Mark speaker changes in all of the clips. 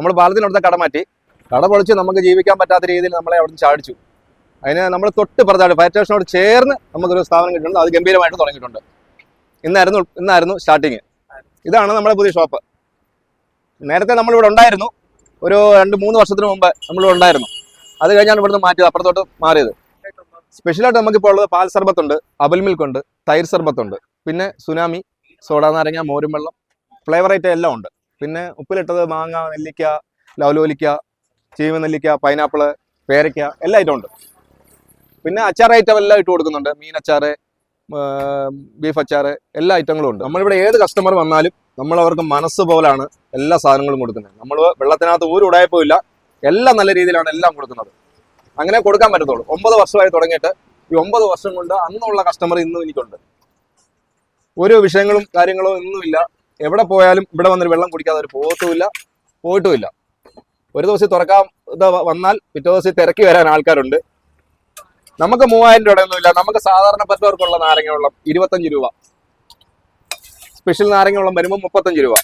Speaker 1: നമ്മൾ പാലത്തിനടുത്ത കട മാറ്റി, കട പൊളിച്ച് നമുക്ക് ജീവിക്കാൻ പറ്റാത്ത രീതിയിൽ നമ്മളെ അവിടെ നിന്ന് ചാടിച്ചു. അതിന് നമ്മൾ തൊട്ട് പുറത്താണ് ഫയർ സ്റ്റേഷനോട് ചേർന്ന് നമുക്കൊരു സ്ഥാപനം കിട്ടുന്നുണ്ട്. അത് ഗംഭീരമായിട്ട് തുടങ്ങിയിട്ടുണ്ട്. ഇന്നായിരുന്നു സ്റ്റാർട്ടിങ്. ഇതാണ് നമ്മുടെ പുതിയ ഷോപ്പ്. നേരത്തെ നമ്മളിവിടെ ഉണ്ടായിരുന്നു, ഒരു 2-3 വർഷത്തിന് മുമ്പ് നമ്മളിവിടെ ഉണ്ടായിരുന്നു. അത് കഴിഞ്ഞാണ് ഇവിടുന്ന് മാറ്റിയത്, അപ്പുറത്തോട്ട് മാറിയത്. സ്പെഷ്യലായിട്ട് നമുക്കിപ്പോൾ ഉള്ളത് പാൽ സർബത്തുണ്ട്, അബൽ മിൽക്ക് ഉണ്ട്, തൈര് സർബത്തുണ്ട്, പിന്നെ സുനാമി, സോഡ നാരങ്ങ, മോരും വെള്ളം, ഫ്ലേവർ ഐറ്റം എല്ലാം ഉണ്ട്. പിന്നെ ഉപ്പിലിട്ടത്, മാങ്ങ, നെല്ലിക്ക, ലവലോലിക്ക, ചീമനെല്ലിക്ക, പൈനാപ്പിള്, പേരയ്ക്ക, എല്ലാ ഐറ്റം ഉണ്ട്. പിന്നെ അച്ചാർ ഐറ്റം എല്ലാം ഇട്ട് കൊടുക്കുന്നുണ്ട്. മീൻ അച്ചാറ്, ബീഫ് അച്ചാറ്, എല്ലാ ഐറ്റങ്ങളും ഉണ്ട്. നമ്മളിവിടെ ഏത് കസ്റ്റമർ വന്നാലും നമ്മളവർക്ക് മനസ്സ് പോലാണ് എല്ലാ സാധനങ്ങളും കൊടുക്കുന്നത്. നമ്മൾ വെള്ളത്തിനകത്ത് ഒരു ഉടായ്പും ഇല്ല, എല്ലാം നല്ല രീതിയിലാണ് എല്ലാം കൊടുക്കുന്നത്. അങ്ങനെ കൊടുക്കാൻ പറ്റത്തുള്ളൂ. 9 വർഷമായി തുടങ്ങിയിട്ട് ഈ 9 വർഷം കൊണ്ട് അന്നുള്ള കസ്റ്റമർ ഇന്നും എനിക്കുണ്ട്. ഒരു വിഷയങ്ങളും കാര്യങ്ങളും ഒന്നുമില്ല. എവിടെ പോയാലും ഇവിടെ വന്നൊരു വെള്ളം കുടിക്കാതെ അവർ പോയിട്ടുമില്ല. ഒരു ദിവസം തുറക്കാൻ വന്നാൽ പിറ്റേ ദിവസം തിരക്കി വരാൻ ആൾക്കാരുണ്ട്. നമുക്ക് 3000 രൂപയൊന്നുമില്ല. നമുക്ക് സാധാരണപ്പെട്ടവർക്കുള്ള നാരങ്ങ വെള്ളം 25 രൂപ, സ്പെഷ്യൽ നാരങ്ങ വെള്ളം വരുമ്പോൾ 35 രൂപ,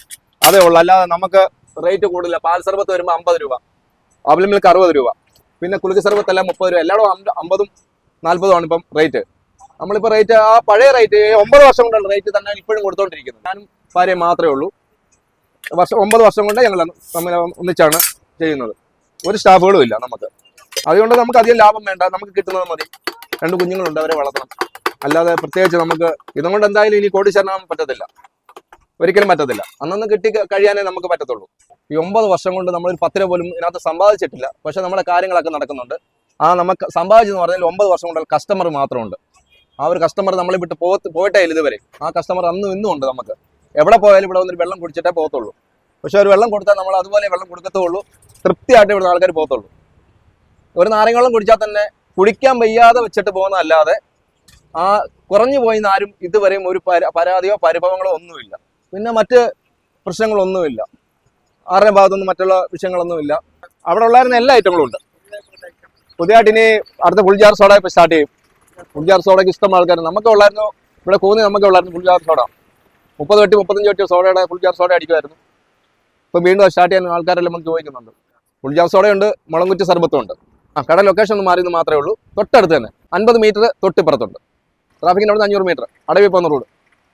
Speaker 1: അതേ ഉള്ളൂ. അല്ലാതെ നമുക്ക് റേറ്റ് കൂടുതലില്ല. പാൽ സർബത്ത് വരുമ്പോൾ 50 രൂപ, അബൽ മിൽക്ക് 60 രൂപ, പിന്നെ കുലുക്ക് സർബത്തെല്ലാം 30 രൂപ, എല്ലായിടും 50ഉം 40ഉം ആണ് ഇപ്പം റേറ്റ്. നമ്മളിപ്പോൾ റേറ്റ് ആ പഴയ റേറ്റ് 9 വർഷം കൊണ്ടുള്ള റേറ്റ് തന്നെ ഇപ്പോഴും കൊടുത്തോണ്ടിരിക്കുന്നത്. ഞാനും ഭാര്യയും മാത്രമേ ഉള്ളൂ. 9 വർഷം കൊണ്ട് ഞങ്ങൾ തമ്മിൽ ഒന്നിച്ചാണ് ചെയ്യുന്നത്. ഒരു സ്റ്റാഫുകളും ഇല്ല നമുക്ക്. അതുകൊണ്ട് നമുക്ക് അധികം ലാഭം വേണ്ട, നമുക്ക് കിട്ടുന്നത് മതി. 2 കുഞ്ഞുങ്ങളുണ്ട്, അവരെ വളർത്തണം. അല്ലാതെ പ്രത്യേകിച്ച് നമുക്ക് ഇതുകൊണ്ട് എന്തായാലും ഇനി കോടീശ്വരനാകാൻ പറ്റത്തില്ല, ഒരിക്കലും പറ്റത്തില്ല. അന്നൊന്ന് കിട്ടി കഴിയാനേ നമുക്ക് പറ്റത്തുള്ളൂ. ഈ 9 വർഷം കൊണ്ട് നമ്മളൊരു 10 രൂപ പോലും ഇതിനകത്ത് സമ്പാദിച്ചിട്ടില്ല. പക്ഷെ നമ്മുടെ കാര്യങ്ങളൊക്കെ നടക്കുന്നുണ്ട്. നമുക്ക് സമ്പാദിച്ചെന്ന് പറഞ്ഞാൽ 9 വർഷം കൊണ്ട് കസ്റ്റമർ മാത്രമുണ്ട്. ആ ഒരു കസ്റ്റമർ നമ്മളെ വിട്ട് പോയിട്ടേ ഇല്ല ഇതുവരെ. ആ കസ്റ്റമർ അന്നും ഇന്നും ഉണ്ട്. നമുക്ക് എവിടെ പോയാലും ഇവിടെ വന്നൊരു വെള്ളം കുടിച്ചിട്ടേ പോകത്തുള്ളൂ. പക്ഷെ ഒരു വെള്ളം കൊടുത്താൽ നമ്മൾ അതുപോലെ വെള്ളം കൊടുക്കത്തുള്ളൂ. തൃപ്തിയായിട്ട് ഇവിടുന്ന് ആൾക്കാർ പോകത്തുള്ളൂ. ഒരു നാരങ്ങ വെള്ളം കുടിച്ചാൽ തന്നെ കുടിക്കാൻ വയ്യാതെ വെച്ചിട്ട് പോകുന്നതല്ലാതെ ആ കുറഞ്ഞു പോയി ആരും ഇതുവരെയും ഒരു പരാതിയോ പരിഭവങ്ങളോ ഒന്നുമില്ല. പിന്നെ മറ്റ് പ്രശ്നങ്ങളൊന്നുമില്ല. ആരുടെ ഭാഗത്തൊന്നും മറ്റുള്ള വിഷയങ്ങളൊന്നുമില്ല. അവിടെ ഉള്ളായിരുന്ന എല്ലാ ഐറ്റങ്ങളും ഉണ്ട്. പുതിയതായിട്ട് ഇനി അടുത്ത ഫുൾജാർ സോഡ ഇപ്പോൾ സ്റ്റാർട്ട് ചെയ്യും. ഫുൾജാർ സോഡയ്ക്ക് ഇഷ്ടം ആൾക്കാർ നമുക്ക് ഉള്ളായിരുന്നു. ഇവിടെ കൂന്നി നമുക്ക് ഉള്ളായിരുന്നു ഫുൾജാർ സോഡ. 30 വെട്ടി 35 വെട്ടി സോഡയുടെ ഫുൾജാർ സോഡ അടിക്കുമായിരുന്നു. ഇപ്പം വീണ്ടും സ്റ്റാർട്ട് ചെയ്യാൻ ആൾക്കാരെല്ലാം നമുക്ക് ചോദിക്കുന്നുണ്ട്. ഫുൾജാർ സോഡയുണ്ട്, മുളങ്കുറ്റി സർബത്തും ഉണ്ട്. കട ലൊക്കേഷൻ ഒന്ന് മാറിയെന്ന് മാത്രമേ ഉള്ളൂ. തൊട്ടടുത്ത് തന്നെ 50 മീറ്റർ തൊട്ടിപ്പുറത്തുണ്ട്. ട്രാഫിക്കിൻ്റെ അവിടെ നിന്ന് 500 മീറ്റർ അടവിൽ പോകുന്ന റോഡ്.